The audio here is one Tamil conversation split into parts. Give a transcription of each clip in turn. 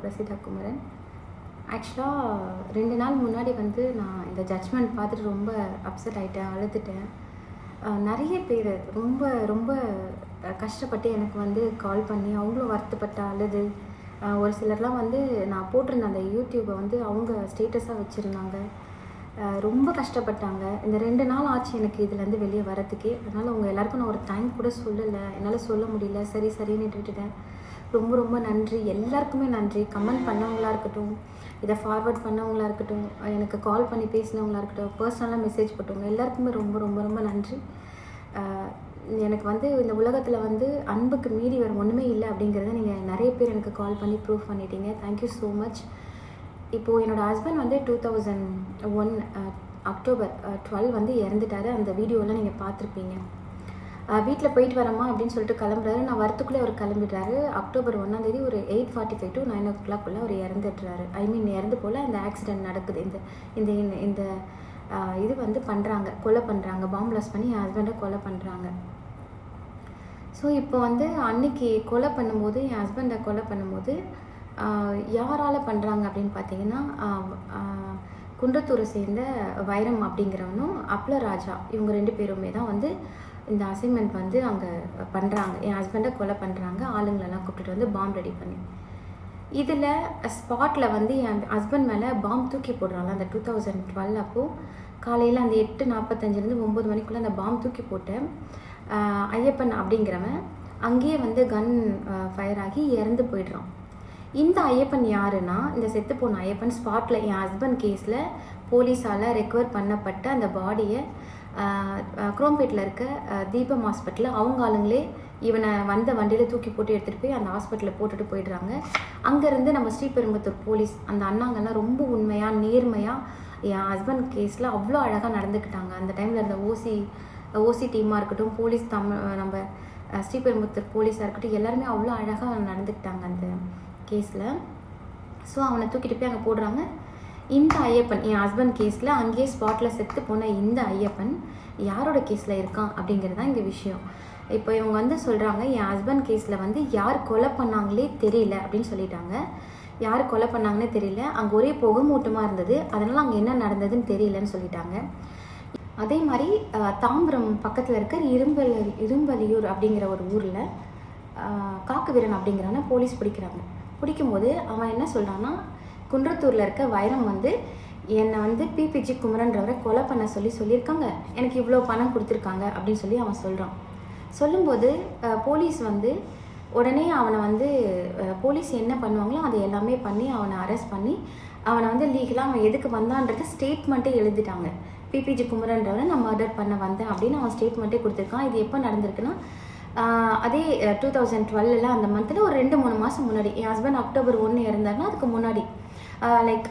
பிரசிதா குமரன். ஆக்சுவலாக 2 நாள் முன்னாடி வந்து நான் இந்த ஜட்ஜ்மெண்ட் பார்த்துட்டு ரொம்ப அப்செட் ஆகிட்டேன், அழுதுட்டேன். நிறைய பேர் ரொம்ப ரொம்ப கஷ்டப்பட்டு எனக்கு வந்து கால் பண்ணி அவங்களும் வருத்தப்பட்ட அழுது. ஒரு சிலர்லாம் வந்து நான் போட்டிருந்த அந்த யூடியூப்பை வந்து அவங்க ஸ்டேட்டஸாக வச்சுருந்தாங்க. ரொம்ப கஷ்டப்பட்டாங்க. இந்த 2 நாள் ஆச்சு எனக்கு இதுலேருந்து வெளியே வரத்துக்கே. அதனால் அவங்க எல்லாருக்கும் நான் ஒரு தேங்க் கூட சொல்லலை, என்னால் சொல்ல முடியல. சரின்னு விட்டுட்டேன். ரொம்ப ரொம்ப நன்றி, எல்லாருக்குமே நன்றி. கமெண்ட் பண்ணவங்களா இருக்கட்டும், இதை ஃபார்வர்ட் பண்ணவங்களா இருக்கட்டும், எனக்கு கால் பண்ணி பேசினவங்களா இருக்கட்டும், பர்சனலாக மெசேஜ் போட்டவங்க எல்லாருக்குமே ரொம்ப ரொம்ப ரொம்ப நன்றி. எனக்கு வந்து இந்த உலகத்தில் வந்து அன்புக்கு மீறி வேறு ஒன்றுமே இல்லை அப்படிங்கிறத நீங்கள் நிறைய பேர் எனக்கு கால் பண்ணி ப்ரூவ் பண்ணிட்டீங்க. Thank you so much. இப்போது என்னோடய ஹஸ்பண்ட் வந்து 2001 அக்டோபர் 12 வந்து இறந்துட்டார். அந்த வீடியோலாம் நீங்கள் பார்த்துருப்பீங்க. வீட்டில் போயிட்டு வரமா அப்படின்னு சொல்லிட்டு கிளம்புறாரு. நான் வரத்துக்குள்ளே அவர் கிளம்பிடுறாரு. அக்டோபர் 1 ஒரு 8:45 to 9 o'clock அவர் இறந்துட்டுறாரு. இறந்து போல் அந்த ஆக்சிடெண்ட் நடக்குது. இந்த இந்த இது வந்து பண்ணுறாங்க, கொலை பண்ணுறாங்க, பாம்பு பிளாஸ்ட் பண்ணி என் ஹஸ்பண்டை கொலை பண்ணுறாங்க. ஸோ இப்போ வந்து அன்னைக்கு கொலை பண்ணும்போது, என் ஹஸ்பண்டை கொலை பண்ணும்போது யாரால் பண்ணுறாங்க அப்படின்னு பார்த்தீங்கன்னா, குன்றத்தூரை சேர்ந்த வைரம் அப்படிங்கிறவனும் அப்லராஜா, இவங்க 2 பேருமே தான் வந்து இந்த அசைன்மெண்ட் வந்து அங்கே பண்ணுறாங்க. என் ஹஸ்பண்டை கொலை பண்ணுறாங்க. ஆளுங்களெல்லாம் கூப்பிட்டுட்டு வந்து பாம்பு ரெடி பண்ணி, இதில் ஸ்பாட்டில் வந்து என் ஹஸ்பண்ட் மேலே பாம்பு தூக்கி போடுறாங்க. அந்த 2012 அப்போது காலையில் அந்த 8:45 9 மணிக்குள்ளே அந்த பாம்பு தூக்கி போட்டு ஐயப்பன் அப்படிங்கிறவன் அங்கேயே வந்து கன் ஃபயர் ஆகி இறந்து போயிடுறான். இந்த ஐயப்பன் யாருன்னா, இந்த செத்து போன ஐயப்பன் ஸ்பாட்டில் என் ஹஸ்பண்ட் கேஸில் போலீஸால் ரெக்கவர் பண்ணப்பட்ட அந்த பாடியை குரோம்பேட்டில் இருக்க தீபம் ஹாஸ்பிட்டலில் அவங்க ஆளுங்களே இவனை வந்த வண்டியில் தூக்கி போட்டு எடுத்துகிட்டு போய் அந்த ஹாஸ்பிட்டலில் போட்டுட்டு போயிடுறாங்க. அங்கேருந்து நம்ம ஸ்ரீபெரும்புத்தூர் போலீஸ் அந்த அண்ணாங்கெல்லாம் ரொம்ப உண்மையாக நேர்மையாக என் ஹஸ்பண்ட் கேஸில் அவ்வளோ அழகாக நடந்துக்கிட்டாங்க. அந்த டைமில் இருந்த ஓசி டீமாக இருக்கட்டும், போலீஸ் நம்ம ஸ்ரீபெரும்புத்தூர் போலீஸாக இருக்கட்டும், எல்லாருமே அவ்வளோ அழகாக நடந்துக்கிட்டாங்க அந்த கேஸில். ஸோ அவனை தூக்கிட்டு போய் அங்கே போடுறாங்க. இந்த ஐயப்பன் என் ஹஸ்பண்ட் கேஸில் அங்கேயே ஸ்பாட்டில் செத்து போன இந்த ஐயப்பன் யாரோட கேஸில் இருக்கான் அப்படிங்கிறது தான் இங்கே விஷயம். இப்போ இவங்க வந்து சொல்கிறாங்க, என் ஹஸ்பண்ட் கேஸில் வந்து யார் கொலை பண்ணாங்களே தெரியல அப்படின்னு சொல்லிட்டாங்க. யார் கொலை பண்ணாங்கன்னே தெரியல, அங்கே ஒரே புகைமூட்டமாக இருந்தது, அதனால் அங்கே என்ன நடந்ததுன்னு தெரியலன்னு சொல்லிட்டாங்க. அதே மாதிரி தாம்பரம் பக்கத்தில் இருக்க இரும்பலியூர் அப்படிங்கிற ஒரு ஊரில் காக்குவீரன் அப்படிங்கிறவனை போலீஸ் பிடிக்கும்போது அவன் என்ன சொல்கிறான்னா, குன்றத்தூரில் இருக்க வைரம் வந்து என்னை வந்து பிபிஜி குமரன்றவரை கொலை பண்ண சொல்லியிருக்காங்க, எனக்கு இவ்வளோ பணம் கொடுத்துருக்காங்க அப்படின்னு சொல்லி அவன் சொல்கிறான். சொல்லும்போது போலீஸ் வந்து உடனே அவனை வந்து போலீஸ் என்ன பண்ணுவாங்களோ அதை எல்லாமே பண்ணி அவனை அரெஸ்ட் பண்ணி அவனை வந்து லீகலாக அவன் எதுக்கு வந்தான்றது ஸ்டேட்மெண்ட்டே எழுதிட்டாங்க. பிபிஜி குமரன்றவரை நான் மர்டர் பண்ண வந்தேன் அப்படின்னு அவன் ஸ்டேட்மெண்ட்டே கொடுத்துருக்கான். இது எப்போ நடந்திருக்குன்னா, அதே 2012 அந்த மந்தில் ஒரு 2-3 மாதம் முன்னாடி. என் ஹஸ்பண்ட் அக்டோபர் 1 இறந்தாருன்னா அதுக்கு முன்னாடி லைக்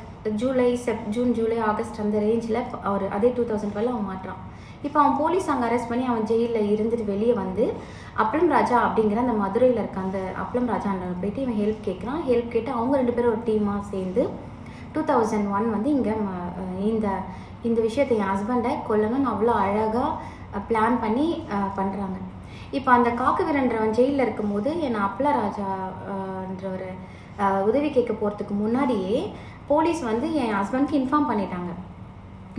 ஜூன் ஜூலை ஆகஸ்ட் அந்த ரேஞ்சில் அவர் அதே 2012 அவன் மாட்டுறான். இப்போ அவன் போலீஸ் அங்கே அரெஸ்ட் பண்ணி அவன் ஜெயிலில் இருந்துட்டு வெளியே வந்து அப்பளம் ராஜா அப்படிங்கிற அந்த மதுரையில் இருக்க அந்த அப்பளம் ராஜான்ற போயிட்டு இவன் ஹெல்ப் கேட்டு அவங்க 2 பேரும் ஒரு டீமாக சேர்ந்து 2001 வந்து இங்கே இந்த விஷயத்தை என் ஹஸ்பண்டை கொல்லணும்னு அவ்வளோ அழகாக பிளான் பண்ணி பண்ணுறாங்க. இப்போ அந்த காக்குவீரன்றவன் ஜெயிலில் இருக்கும்போது என்னை அப்பளராஜான்ற ஒரு உதவி கேட்க போகிறதுக்கு முன்னாடியே போலீஸ் வந்து என் ஹஸ்பண்ட்க்கு இன்ஃபார்ம் பண்ணிட்டாங்க.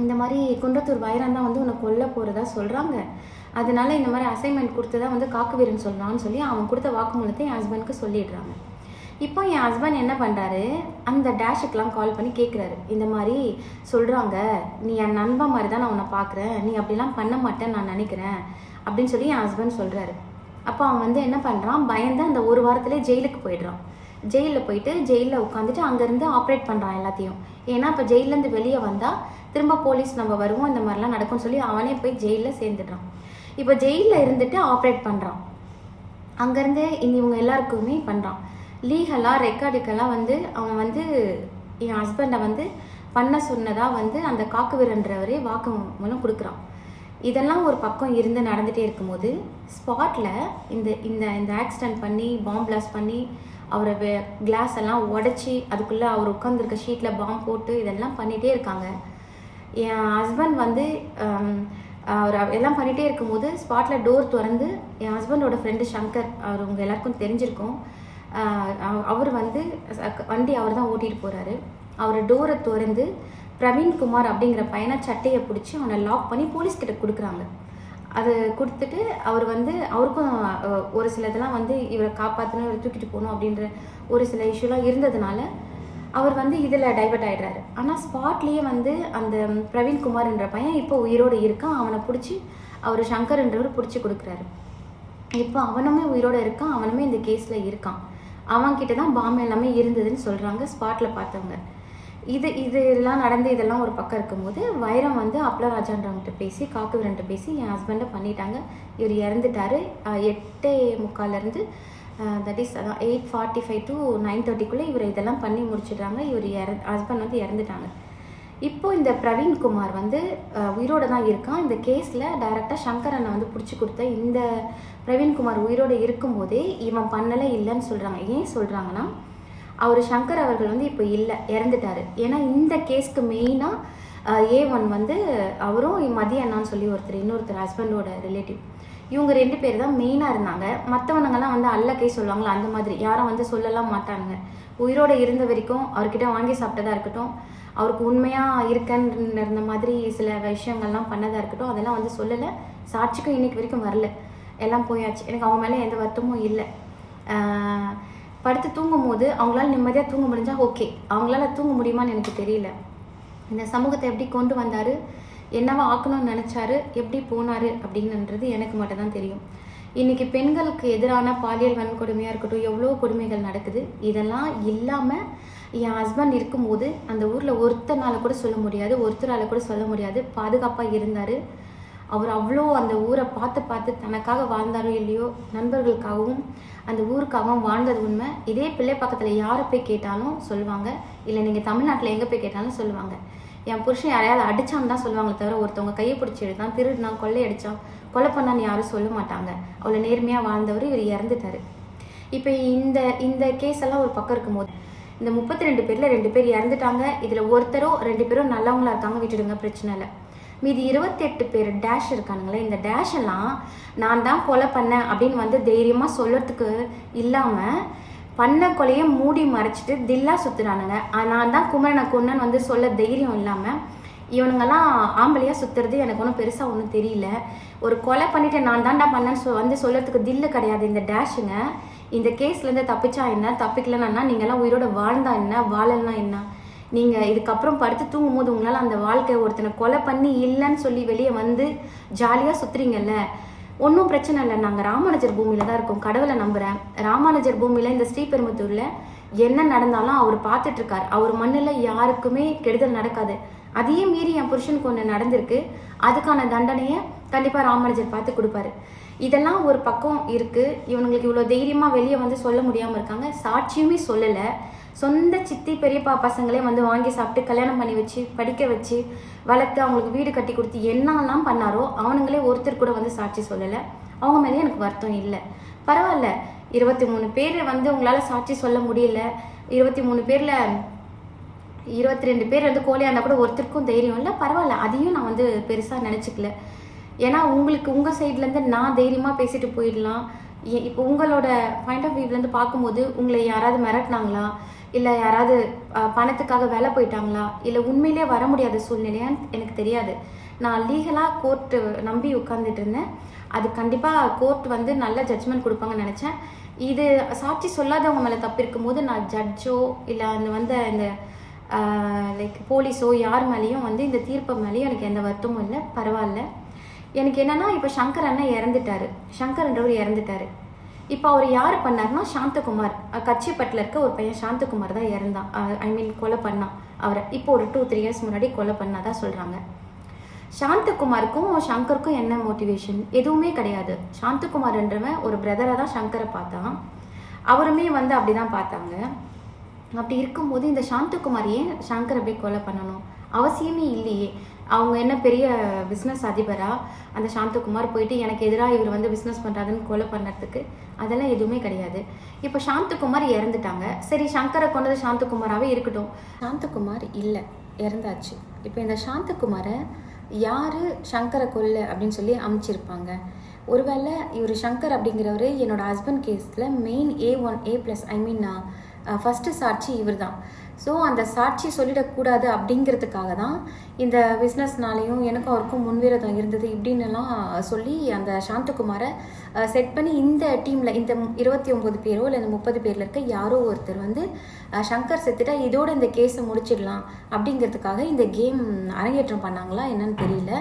இந்த மாதிரி குன்றத்தூர் வைரம் தான் வந்து உன்னை கொல்ல போகிறதா சொல்கிறாங்க, அதனால இந்த மாதிரி அசைன்மெண்ட் கொடுத்ததா வந்து காக்குவீரன் சொல்கிறான்னு சொல்லி அவன் கொடுத்த வாக்குமூலத்தை என் ஹஸ்பண்ட்க்கு சொல்லிடுறாங்க. இப்போ என் ஹஸ்பண்ட் என்ன பண்ணுறாரு, அந்த டேஷுக்கெலாம் கால் பண்ணி கேட்குறாரு, இந்த மாதிரி சொல்கிறாங்க, நீ என் நண்பன் மாதிரி தான் நான் உன்னை பார்க்குறேன், நீ அப்படிலாம் பண்ண மாட்டேன்னு நான் நினைக்கிறேன் அப்படின்னு சொல்லி என் ஹஸ்பண்ட் சொல்கிறாரு. அப்போ அவன் வந்து என்ன பண்ணுறான், பயந்து அந்த ஒரு வாரத்துலேயே ஜெயிலுக்கு போயிடுறான். ஜெயிலில் போயிட்டு ஜெயிலில் உட்காந்துட்டு அங்கேருந்து ஆப்ரேட் பண்ணுறான் எல்லாத்தையும். ஏன்னா இப்போ ஜெயிலேருந்து வெளியே வந்தால் திரும்ப போலீஸ் நம்ம வருவோம், இந்த மாதிரிலாம் நடக்கும்னு சொல்லி அவனே போய் ஜெயிலில் சேர்ந்துடுறான். இப்போ ஜெயிலில் இருந்துட்டு ஆப்ரேட் பண்ணுறான். அங்கேருந்து இவங்க எல்லாருக்குமே பண்ணுறான். லீகலாக ரெக்கார்டுக்கெல்லாம் வந்து அவன் வந்து என் ஹஸ்பண்டை வந்து பண்ண சொன்னதாக வந்து அந்த காக்குவீரன்றவரே வாக்குமூலம் கொடுக்குறான். இதெல்லாம் ஒரு பக்கம் இருந்து நடந்துகிட்டே இருக்கும்போது ஸ்பாட்டில் இந்த ஆக்சிடெண்ட் பண்ணி பாம்பு பிளாஸ்ட் பண்ணி அவரை கிளாஸ் எல்லாம் உடச்சி அதுக்குள்ளே அவர் உட்காந்துருக்க ஷீட்டில் பாம்பு போட்டு இதெல்லாம் பண்ணிகிட்டே இருக்காங்க. என் ஹஸ்பண்ட் வந்து அவர் எல்லாம் பண்ணிகிட்டே இருக்கும்போது ஸ்பாட்டில் டோர் திறந்து என் ஹஸ்பண்டோட ஃப்ரெண்டு சங்கர், அவர் உங்கள் எல்லாருக்கும் தெரிஞ்சிருக்கும், அவர் வந்து வண்டி அவர் தான் ஓட்டிகிட்டு போகிறாரு. அவர் டோரை திறந்து பிரவீன்குமார் அப்படிங்கிற பையனை சட்டையை பிடிச்சி அவனை லாக் பண்ணி போலீஸ்கிட்ட கொடுக்குறாங்க. அது கொடுத்துட்டு அவர் வந்து அவருக்கும் ஒரு சில இதெல்லாம் வந்து இவரை காப்பாற்றணும், இவரை தூக்கிட்டு போகணும் அப்படின்ற ஒரு சில இஷ்யூலாம் இருந்ததுனால அவர் வந்து இதில் டைவர்ட் ஆகிடுறாரு. ஆனால் ஸ்பாட்லேயே வந்து அந்த பிரவீன்குமார்ன்ற பையன் இப்போ உயிரோடு இருக்கான். அவனை பிடிச்சி அவர் சங்கர்ன்றவர் பிடிச்சி கொடுக்குறாரு. இப்போ அவனுமே உயிரோடு இருக்கான், அவனுமே இந்த கேஸில் இருக்கான். அவன்கிட்ட தான் பாம்பு எல்லாமே இருந்ததுன்னு சொல்கிறாங்க ஸ்பாட்டில் பார்த்தவங்க. இதெல்லாம் நடந்து இதெல்லாம் ஒரு பக்கம் இருக்கும்போது வைரம் வந்து அப்ளராஜான்றவங்கிட்ட பேசி காக்குவரன்ட்ட பேசி என் ஹஸ்பண்டை பண்ணிட்டாங்க, இவர் இறந்துட்டார், 8:45 தட் இஸ் அதான் 8:45 to 9:30 இவர் இதெல்லாம் பண்ணி முடிச்சிடுறாங்க. இவர் ஹஸ்பண்ட் வந்து இறந்துட்டாங்க. இப்போது இந்த பிரவீன்குமார் வந்து உயிரோடு தான் இருக்கான். இந்த கேஸில் டைரெக்டாக சங்கரனை வந்து பிடிச்சி கொடுத்த இந்த பிரவீன்குமார் உயிரோடு இருக்கும்போதே இவன் பண்ணலை இல்லைன்னு சொல்கிறாங்க. ஏன் சொல்கிறாங்கன்னா, அவர் சங்கர் அவர்கள் வந்து இப்போ இல்லை, இறந்துட்டார். ஏன்னா இந்த கேஸ்க்கு மெயினாக A1 வந்து அவரும் மதிய அண்ணான்னு சொல்லி இன்னொருத்தர் ஹஸ்பண்டோட ரிலேட்டிவ், இவங்க 2 பேர் தான் மெயினாக இருந்தாங்க. மற்றவனங்கெல்லாம் வந்து அல்லக்கை சொல்லுவாங்களா, அந்த மாதிரி யாரும் வந்து சொல்லலாம் மாட்டாங்க. உயிரோடு இருந்த வரைக்கும் அவர்கிட்ட வாங்கி சாப்பிட்டதா இருக்கட்டும், அவருக்கு உண்மையாக இருக்கன்னு இருந்த மாதிரி சில விஷயங்கள்லாம் பண்ணதாக இருக்கட்டும், அதெல்லாம் வந்து சொல்லலை. சாட்சிக்கும் இன்னைக்கு வரைக்கும் வரல, எல்லாம் போயாச்சு. எனக்கு அவங்க மேலே எந்த வருத்தமும் இல்லை. படுத்து தூங்கும் போது அவங்களால நிம்மதியாக தூங்க முடிஞ்சால் ஓகே, அவங்களால தூங்க முடியுமான்னு எனக்கு தெரியல. இந்த சமூகத்தை எப்படி கொண்டு வந்தார், என்னவா ஆக்கணும்னு நினச்சாரு, எப்படி போனார் அப்படின்றது எனக்கு மட்டும் தான் தெரியும். இன்றைக்கி பெண்களுக்கு எதிரான பாலியல் வன்கொடுமையாக இருக்கட்டும், எவ்வளோ கொடுமைகள் நடக்குது. இதெல்லாம் இல்லாமல் என் ஹஸ்பண்ட் இருக்கும்போது அந்த ஊரில் ஒருத்தரால் கூட சொல்ல முடியாது பாதுகாப்பாக இருந்தார். அவர் அவ்வளோ அந்த ஊரை பார்த்து தனக்காக வாழ்ந்தாரோ இல்லையோ, நண்பர்களுக்காகவும் அந்த ஊருக்காகவும் வாழ்ந்தது உண்மை. இதே பிள்ளை பக்கத்தில் யாரை போய் கேட்டாலும் சொல்லுவாங்க, இல்லை நீங்கள் தமிழ்நாட்டில் எங்கே போய் கேட்டாலும் சொல்லுவாங்க. என் புருஷன் யாரையாவது அடித்தான்னு தான் சொல்லுவாங்களே தவிர, ஒருத்தவங்க கையை பிடிச்சி எடுத்தான், திருடினான், கொள்ளையடித்தான், கொலை பண்ணான்னு யாரும் சொல்ல மாட்டாங்க. அவ்வளோ நேர்மையாக வாழ்ந்தவர் இவர் இறந்துட்டார். இப்போ இந்த கேஸ் எல்லாம் ஒரு பக்கம் இருக்கும்போது, இந்த 32 பேரில் 2 பேர் இறந்துட்டாங்க. இதில் ஒருத்தரோ 2 பேரும் நல்லவங்களா இருக்காங்க, விட்டுடுங்க, பிரச்சனை இல்லை. மீதி 28 பேர் டேஷ் இருக்கானுங்களே, இந்த டேஷ் எல்லாம் நான் தான் கொலை பண்ணேன் அப்படின்னு வந்து தைரியமாக சொல்கிறதுக்கு இல்லாமல் பண்ண கொலையை மூடி மறைச்சிட்டு தில்லா சுற்றுறானுங்க. நான் தான் குமரனை கொன்னன்னு வந்து சொல்ல தைரியம் இல்லாமல் இவனுங்கெல்லாம் ஆம்பளையாக சுற்றுறது எனக்கு ஒன்றும் பெருசாக ஒன்றும் தெரியல. ஒரு கொலை பண்ணிவிட்டு நான் தான்டா பண்ணேன்னு வந்து சொல்கிறதுக்கு தில்லு கிடையாது இந்த டேஷுங்க. இந்த கேஸ்லேருந்து தப்பிச்சா என்ன, தப்பிக்கலன்னா நீங்கள்லாம் உயிரோட வாழ்ந்தா என்ன, வாழலாம் என்ன? நீங்கள் இதுக்கப்புறம் படுத்து தூங்கும் போது உங்களால் அந்த வாழ்க்கை ஒருத்தனை கொலை பண்ணி இல்லைன்னு சொல்லி வெளியே வந்து ஜாலியாக சுற்றுறீங்கல்ல, ஒன்றும் பிரச்சனை இல்லை. நாங்கள் ராமானுஜர் பூமியில் தான் இருக்கோம், கடவுளை நம்புகிறேன். ராமானுஜர் பூமியில் இந்த ஸ்ரீபெரும்புத்தூரில் என்ன நடந்தாலும் அவர் பார்த்துட்ருக்கார். அவர் மண்ணில் யாருக்குமே கெடுதல் நடக்காது. அதையே மீறி என் புருஷனுக்கு ஒன்று நடந்திருக்கு, அதுக்கான தண்டனையை கண்டிப்பாக ராமானுஜர் பார்த்து கொடுப்பாரு. இதெல்லாம் ஒரு பக்கம் இருக்குது. இவங்களுக்கு இவ்வளோ தைரியமாக வெளியே வந்து சொல்ல முடியாமல் இருக்காங்க. சாட்சியுமே சொல்லலை. சொந்த சித்தி பெரியப்பா பசங்களே வந்து வாங்கி சாப்பிட்டு கல்யாணம் பண்ணி வச்சு படிக்க வச்சு வளர்த்து அவங்களுக்கு வீடு கட்டி கொடுத்து என்னெல்லாம் பண்ணாரோ அவனுங்களே ஒருத்தர் கூட வந்து சாட்சி சொல்லலை. அவங்க மேலே எனக்கு வருத்தம் இல்லை. பரவாயில்ல, 23 பேர் வந்து உங்களால் சாட்சி சொல்ல முடியல. 23 பேரில் 22 பேர் வந்து கோழியாக இருந்தால் கூட ஒருத்தருக்கும் தைரியம் இல்லை. பரவாயில்ல, அதையும் நான் வந்து பெருசாக நினச்சிக்கல. ஏன்னா உங்களுக்கு உங்கள் சைட்லேருந்து நான் தைரியமாக பேசிட்டு போயிடலாம். இப்போ உங்களோட பாயிண்ட் ஆஃப் வியூலேருந்து பார்க்கும்போது உங்களை யாராவது மிரட்டினாங்களா, இல்லை யாராவது பணத்துக்காக வேலை போயிட்டாங்களா, இல்லை உண்மையிலே வர முடியாத சூழ்நிலையான்னு எனக்கு தெரியாது. நான் லீகலாக கோர்ட்டு நம்பி உட்காந்துட்டு இருந்தேன். அது கண்டிப்பாக கோர்ட் வந்து நல்ல ஜட்ஜ்மெண்ட் கொடுப்பாங்கன்னு நினச்சேன். இது சாட்சி சொல்லாதவங்க மேலே தப்பு இருக்கும்போது நான் ஜட்ஜோ இல்லை இந்த லைக் போலீஸோ யார் மேலேயும் வந்து இந்த தீர்ப்பு மேலேயும் எனக்கு எந்த வருத்தமும் இல்லை. பரவாயில்ல. எனக்கு என்னென்னா, இப்போ சங்கர் அண்ணன் இறந்துட்டார், சங்கர்ன்றவர் இறந்துட்டார். இப்போ அவர் யார் பண்ணார்னா சாந்தகுமார், கச்சிப்பட்டில் இருக்க ஒரு பையன் சாந்தகுமார் தான் இறந்தான். கொலை பண்ணான் அவரை. இப்போ ஒரு 2-3 இயர்ஸ் முன்னாடி கொலை பண்ணாதான் சொல்கிறாங்க. சாந்தகுமாருக்கும் சங்கருக்கும் என்ன மோட்டிவேஷன்? எதுவுமே கிடையாது. சாந்தகுமார்ன்றவன் ஒரு பிரதரை தான் சங்கரை பார்த்தான், அவருமே வந்து அப்படி தான் பார்த்தாங்க. அப்படி இருக்கும்போது இந்த சாந்தகுமார் ஏன் சங்கரை போய் கொலை பண்ணணும்? அவசியமே இல்லையே. அவங்க என்ன பெரிய பிஸ்னஸ் அதிபரா அந்த சாந்தகுமார் போயிட்டு எனக்கு எதிராக இவர் வந்து பிஸ்னஸ் பண்ணுறாதுன்னு கொலை பண்ணுறதுக்கு? அதெல்லாம் எதுவுமே கிடையாது. இப்போ சாந்தகுமார் இறந்துட்டாங்க, சரி சங்கரை கொண்டது சாந்தகுமாராகவே இருக்கட்டும். சாந்தகுமார் இல்லை, இறந்தாச்சு. இப்போ இந்த சாந்தகுமாரை யார் சங்கரை கொல்ல அப்படின்னு சொல்லி அமைச்சிருப்பாங்க? ஒருவேளை இவர் சங்கர் அப்படிங்கிறவர் என்னோடய ஹஸ்பண்ட் கேஸில் main A1 A+ I mean first சாட்சி இவர் தான். ஸோ அந்த சாட்சி சொல்லிடக்கூடாது அப்படிங்கிறதுக்காக தான் இந்த பிஸ்னஸ்னாலேயும் எனக்கும் அவருக்கும் முன்விரோதம் இருந்தது இப்படின்னுலாம் சொல்லி அந்த சாந்தகுமாரை செட் பண்ணி இந்த டீமில் இந்த 29 பேரோ இல்லை இந்த 30 பேரில் இருக்க யாரோ ஒருத்தர் வந்து சங்கர் செத்துட்டா இதோட இந்த கேஸை முடிச்சிடலாம் அப்படிங்கிறதுக்காக இந்த கேம் அரங்கேற்றம் பண்ணாங்களா என்னன்னு தெரியல.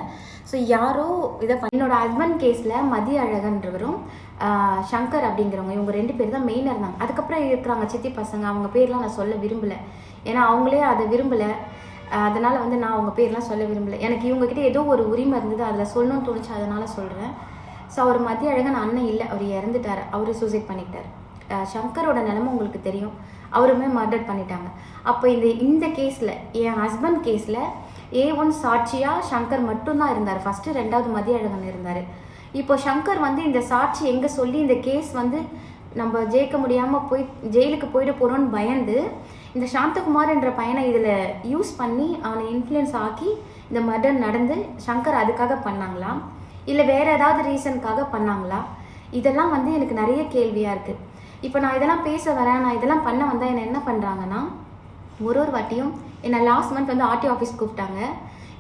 ஸோ யாரோ இதை என்னோட ஹஸ்பண்ட் கேஸில் மதிய அழகன்றவரும் சங்கர் அப்படிங்கிறவங்க இவங்க 2 பேர் தான் மெயினாக இருந்தாங்க. அதுக்கப்புறம் இருக்கிறாங்க சித்தி பசங்க, அவங்க பேர்லாம் நான் சொல்ல விரும்பலை, ஏன்னா அவங்களே அதை விரும்பலை. அதனால் வந்து நான் அவங்க பேர்லாம் சொல்ல விரும்பலை. எனக்கு இவங்ககிட்ட ஏதோ ஒரு உரிமை இருந்தது, அதில் சொல்லணும்னு தோணுச்சு, அதனால் சொல்கிறேன். ஸோ அவர் மதிய அழகன் அண்ணன் இல்லை, அவர் இறந்துட்டார், அவர் சூசைட் பண்ணிக்கிட்டார். சங்கரோட நிலைமை உங்களுக்கு தெரியும், அவருமே மர்டர் பண்ணிட்டாங்க. அப்போ இந்த கேஸில் என் ஹஸ்பண்ட் கேஸில் A1 சாட்சியாக சங்கர் மட்டும்தான் இருந்தார். ஃபஸ்ட்டு 2வது மதிய அழகன் இருந்தார். இப்போ சங்கர் வந்து இந்த சாட்சி எங்கே சொல்லி இந்த கேஸ் வந்து நம்ம ஜெயிக்க முடியாமல் போய் ஜெயிலுக்கு போயிட்டு போகிறோன்னு பயந்து இந்த சாந்தகுமார் என்ற பையனை இதில் யூஸ் பண்ணி அவனை இன்ஃப்ளூயன்ஸ் ஆக்கி இந்த மர்டர் நடந்து சங்கர் அதுக்காக பண்ணாங்களா இல்லை வேறு ஏதாவது ரீசனுக்காக பண்ணாங்களா? இதெல்லாம் வந்து எனக்கு நிறைய கேள்வியாக இருக்குது. இப்போ நான் இதெல்லாம் பேச வரேன், நான் இதெல்லாம் பண்ண வந்தால் என்னை என்ன பண்ணுறாங்கன்னா, ஒரு வாட்டியும் என்னை லாஸ்ட் மந்த் வந்து RTO ஆஃபீஸ் கூப்பிட்டாங்க.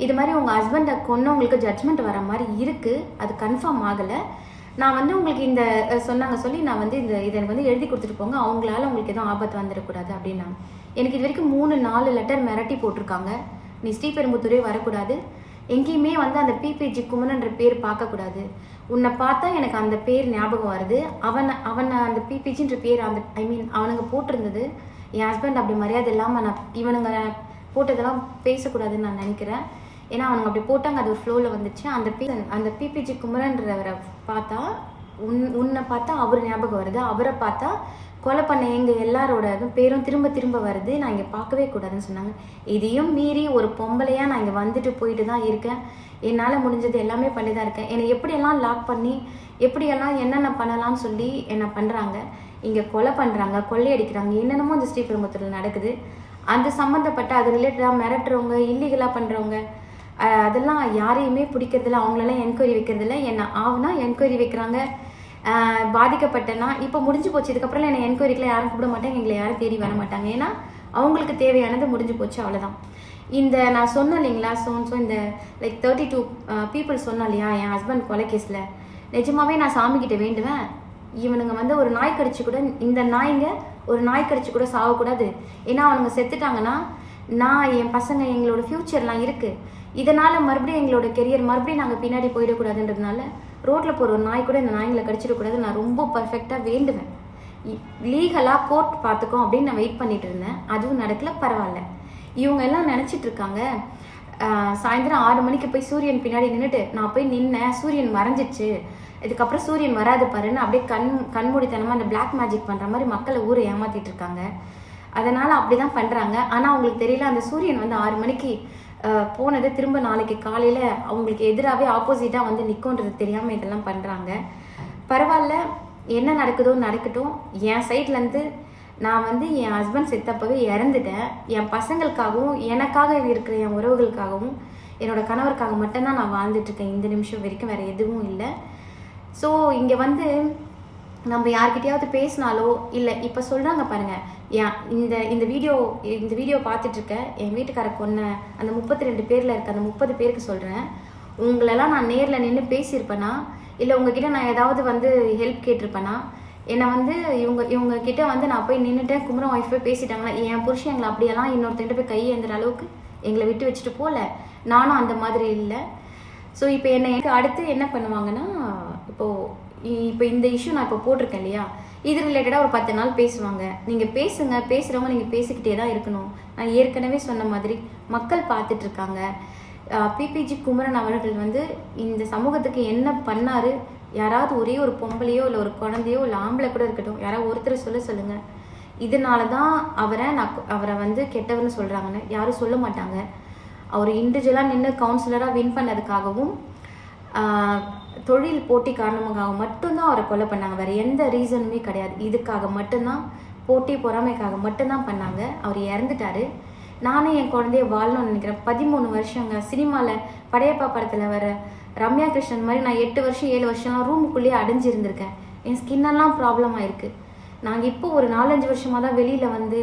இது மாதிரி உங்கள் ஹஸ்பண்டை கொன்னவங்களுக்கு ஜட்ஜ்மெண்ட் வர மாதிரி இருக்குது, அது கன்ஃபார்ம் ஆகலை, நான் வந்து உங்களுக்கு இந்த சொன்னாங்க சொல்லி நான் வந்து இதை எனக்கு வந்து எழுதி கொடுத்துட்டு போங்க, அவங்களால உங்களுக்கு எதுவும் ஆபத்து வந்துடக்கூடாது அப்படின்னாங்க. எனக்கு இது வரைக்கும் 3-4 லெட்டர் மிரட்டி போட்டிருக்காங்க. நீ ஸ்ரீபெரும்புத்தூரே வரக்கூடாது, எங்கேயுமே வந்து அந்த PPG குமரன்ற பேர் பார்க்கக்கூடாது, உன்னை பார்த்தா எனக்கு அந்த பேர் ஞாபகம் வருது, அவனை அந்த PPGன்ற பேர் அந்த அவனுங்க போட்டிருந்தது. என் ஹஸ்பண்ட் அப்படி மரியாதை இல்லாமல் இவனுங்க போட்டதெல்லாம் பேசக்கூடாதுன்னு நான் நினைக்கிறேன். ஏன்னா அவனுங்க அப்படி போட்டாங்க, அது ஒரு ஃப்ளோவில் வந்துச்சு. அந்த PPG குமரன்றவரை பார்த்தா உன்னை பார்த்தா அவர் ஞாபகம் வருது, அவரை பார்த்தா கொலை பண்ண எங்கள் எல்லாரோட பேரும் திரும்ப திரும்ப வருது, நான் இங்கே பார்க்கவே கூடாதுன்னு சொன்னாங்க. இதையும் மீறி ஒரு பொம்பளையாக நான் இங்கே வந்துட்டு போயிட்டு தான் இருக்கேன், என்னால் முடிஞ்சது எல்லாமே பண்ணி தான் இருக்கேன். என்னை எப்படியெல்லாம் லாக் பண்ணி எப்படியெல்லாம் என்னென்ன பண்ணலான்னு சொல்லி என்ன பண்ணுறாங்க, இங்கே கொலை பண்ணுறாங்க, கொள்ளையடிக்கிறாங்க, என்னென்னமோ இந்த ஸ்ரீபெரும்புத்தூரில் நடக்குது. அது சம்மந்தப்பட்ட அது ரிலேட்டடாக மிரட்டுறவங்க, இல்லீகலாக பண்ணுறவங்க, அதெல்லாம் யாரையுமே பிடிக்கிறதில்ல, அவங்களெல்லாம் என்கொயரி வைக்கிறதில்ல. என்ன ஆகுனா என்கொயரி வைக்கிறாங்க, பாதிக்கப்பட்டேன்னா இப்போ முடிஞ்சு போச்சு, இதுக்கப்புறம் என்னை என்கொயரிக்கெலாம் யாரும் கூப்பிட மாட்டாங்க, எங்களை யாரும் தேடி வர மாட்டாங்க, ஏன்னா அவங்களுக்கு தேவையானது முடிஞ்சு போச்சு, அவ்வளோதான். நான் சொன்னேன் இல்லைங்களா, ஸோ இந்த லைக் 32 பீப்புள் சொன்னோம் இல்லையா என் ஹஸ்பண்ட் கொலை கேஸில், நிஜமாவே நான் சாமிக்கிட்ட வேண்டுவேன், இவனுங்க வந்து ஒரு நாய் கடிச்சு கூட, இந்த நாய்ங்க ஒரு நாய் கடிச்சு கூட சாகக்கூடாது. ஏன்னா அவனுங்க செத்துட்டாங்கன்னா நான் என் பசங்க எங்களோட ஃப்யூச்சர்லாம் இருக்குது, இதனால் மறுபடியும் எங்களோட கெரியர் மறுபடியும் நாங்கள் பின்னாடி போயிடக்கூடாதுன்றதுனால ரோட்டில் போகிற ஒரு நாய் கூட இந்த நாய்களை கடிச்சிடக்கூடாது. நான் ரொம்ப பர்ஃபெக்டாக வேண்டுவேன், லீகலாக கோர்ட் பார்த்துக்கோம் அப்படின்னு நான் வெயிட் பண்ணிட்டு இருந்தேன். அதுவும் நடக்கல, பரவாயில்ல. இவங்க எல்லாம் நினச்சிட்டு இருக்காங்க சாயந்தரம் 6 மணிக்கு போய் சூரியன் பின்னாடி நின்றுட்டு நான் போய் நின்னேன், சூரியன் மறைஞ்சிச்சு, இதுக்கப்புறம் சூரியன் வராது பாருன்னு அப்படியே கண்மூடித்தனமாக அந்த பிளாக் மேஜிக் பண்ணுற மாதிரி மக்களை ஊரை ஏமாற்றிட்டு இருக்காங்க. அதனால் அப்படி தான் பண்ணுறாங்க. ஆனால் அவங்களுக்கு தெரியல, அந்த சூரியன் வந்து 6 மணிக்கு போனது திரும்ப நாளைக்கு காலையில் அவங்களுக்கு எதிராகவே ஆப்போசிட்டாக வந்து நிற்கும்ன்றது தெரியாமல் இதெல்லாம் பண்ணுறாங்க. பரவாயில்ல, என்ன நடக்குதோ நடக்கட்டும். என் சைட்லேருந்து நான் வந்து என் ஹஸ்பண்ட் செத்தப்பவே இறந்துட்டேன். என் பசங்களுக்காகவும் எனக்காக இருக்கிற என் உறவுகளுக்காகவும் என்னோடய கணவருக்காக மட்டும்தான் நான் வாழ்ந்துட்டுருக்கேன் இந்த நிமிஷம் வரைக்கும், வேறு எதுவும் இல்லை. ஸோ இங்கே வந்து நம்ம யார்கிட்டையாவது பேசினாலோ இல்லை இப்போ சொல்கிறாங்க பாருங்கள், இந்த வீடியோ பார்த்துட்ருக்க என் வீட்டுக்கார கொன்ன அந்த 32 பேரில் இருக்க அந்த 30 பேருக்கு சொல்கிறேன், உங்களெல்லாம் நான் நேரில் நின்று பேசியிருப்பேனா இல்லை உங்ககிட்ட நான் ஏதாவது வந்து ஹெல்ப் கேட்டிருப்பேனா? என்னை வந்து இவங்க கிட்ட வந்து நான் போய் நின்றுட்டேன், குமரன் ஒய்ஃப் போய் பேசிட்டாங்களா, என் புருஷன் எங்களை அப்படியெல்லாம் இன்னொருத்தங்கிட்ட போய் கையை ஏந்துற அளவுக்கு எங்களை விட்டு வச்சுட்டு போகல, நானும் அந்த மாதிரி இல்லை. ஸோ இப்போ எனக்கு அடுத்து என்ன பண்ணுவாங்கன்னா, இப்போ இந்த இஷ்யூ நான் இப்போ போட்டிருக்கேன் இல்லையா, இது ரிலேட்டடாக ஒரு 10 நாள் பேசுவாங்க. நீங்கள் பேசுங்க, பேசுகிறவங்க நீங்கள் பேசிக்கிட்டே தான் இருக்கணும். நான் ஏற்கனவே சொன்ன மாதிரி மக்கள் பார்த்துட்ருக்காங்க. PPG குமரன் அவர்கள் வந்து இந்த சமூகத்துக்கு என்ன பண்ணார், யாராவது ஒரே ஒரு பொம்பளையோ இல்லை ஒரு குழந்தையோ இல்லை ஆம்பளை கூட இருக்கட்டும், யாராவது ஒருத்தர் சொல்லுங்கள். இதனால தான் அவரை வந்து கெட்டவர்னு சொல்கிறாங்கன்னு யாரும் சொல்ல மாட்டாங்க. அவர் இண்டிவிஜுவலாக நின்று கவுன்சிலராக வின் பண்ணதுக்காகவும் தொழில் போட்டி காரணமாக மட்டும்தான் அவரை கொலை பண்ணாங்க, வேறு எந்த ரீசனுமே கிடையாது. இதுக்காக மட்டும்தான், போட்டி பொறாமைக்காக மட்டும்தான் பண்ணாங்க. அவர் இறந்துட்டார். நானே என் குழந்தைய வாழணும்னு நினைக்கிறேன். 13 வருஷங்க சினிமாவில் படையப்பா படத்தில் வர ரம்யா கிருஷ்ணன் மாதிரி நான் 8 வருஷம் 7 வருஷம்லாம் ரூமுக்குள்ளேயே அடைஞ்சிருந்திருக்கேன். என் ஸ்கின்னெல்லாம் ப்ராப்ளம் ஆயிருக்கு. நாங்கள் இப்போ ஒரு 4-5 வருஷமாக தான் வெளியில் வந்து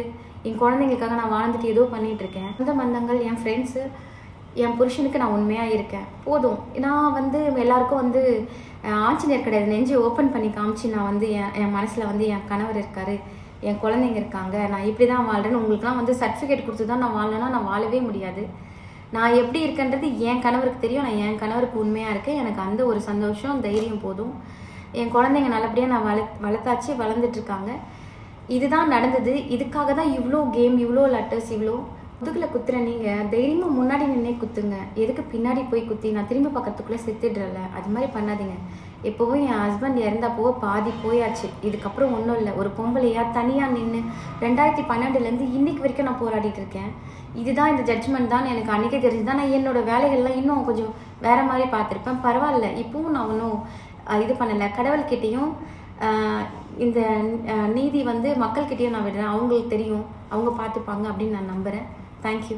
என் குழந்தைங்களுக்காக நான் வாழ்ந்துட்டு ஏதோ பண்ணிகிட்ருக்கேன். சொந்த பந்தங்கள், என் ஃப்ரெண்ட்ஸு, என் புருஷனுக்கு நான் உண்மையாக இருக்கேன். போதும். நான் வந்து எல்லாருக்கும் வந்து ஆஞ்சநேயர் கிடையாது, நெஞ்சு ஓப்பன் பண்ணி காமிச்சு நான் வந்து என் மனசில் வந்து என் கணவர் இருக்கார், என் குழந்தைங்க இருக்காங்க, நான் இப்படி தான் வாழ்கிறேன்னு உங்களுக்குலாம் வந்து சர்டிஃபிகேட் கொடுத்து தான் நான் வாழலைன்னா நான் வாழவே முடியாது. நான் எப்படி இருக்கேன்றது என் கணவருக்கு தெரியும். நான் என் கணவருக்கு உண்மையாக இருக்கேன். எனக்கு அந்த ஒரு சந்தோஷம், தைரியம் போதும். என் குழந்தைங்க நல்லபடியாக நான் வளர்த்தாச்சு, வளர்ந்துட்டுருக்காங்க. இதுதான் நடந்தது. இதுக்காக தான் இவ்வளோ கேம், இவ்வளோ லெட்டர்ஸ், இவ்வளோ முதுகில் குத்துற நீங்கள் தைரியமாக முன்னாடி நின்னே குத்துங்க. எதுக்கு பின்னாடி போய் குத்தி நான் திரும்பி பக்கத்துக்குள்ளே செத்துடுறல, அது மாதிரி பண்ணாதீங்க. எப்போவும் என் ஹஸ்பண்ட் இறந்தப்போ பாதி போயாச்சு. இதுக்கப்புறம் ஒன்றும் இல்லை. ஒரு பொம்பளையா தனியாக நின்று 2012லேருந்து இன்னைக்கு வரைக்கும் நான் போராடிட்டு இருக்கேன். இதுதான் இந்த ஜட்ஜ்மெண்ட் தான் எனக்கு அன்றைக்கே தெரிஞ்சு தான் நான் என்னோடய வேலைகள்லாம் இன்னும் கொஞ்சம் வேறு மாதிரி பார்த்துருப்பேன். பரவாயில்ல, இப்போவும் நான் ஒன்றும் இது பண்ணலை. கடவுள்கிட்டையும் இந்த நீதி வந்து மக்கள்கிட்டையும் நான் விடுறேன். அவங்களுக்கு தெரியும், அவங்க பார்த்துப்பாங்க அப்படின்னு நான் நம்புகிறேன். தேங்க்யூ.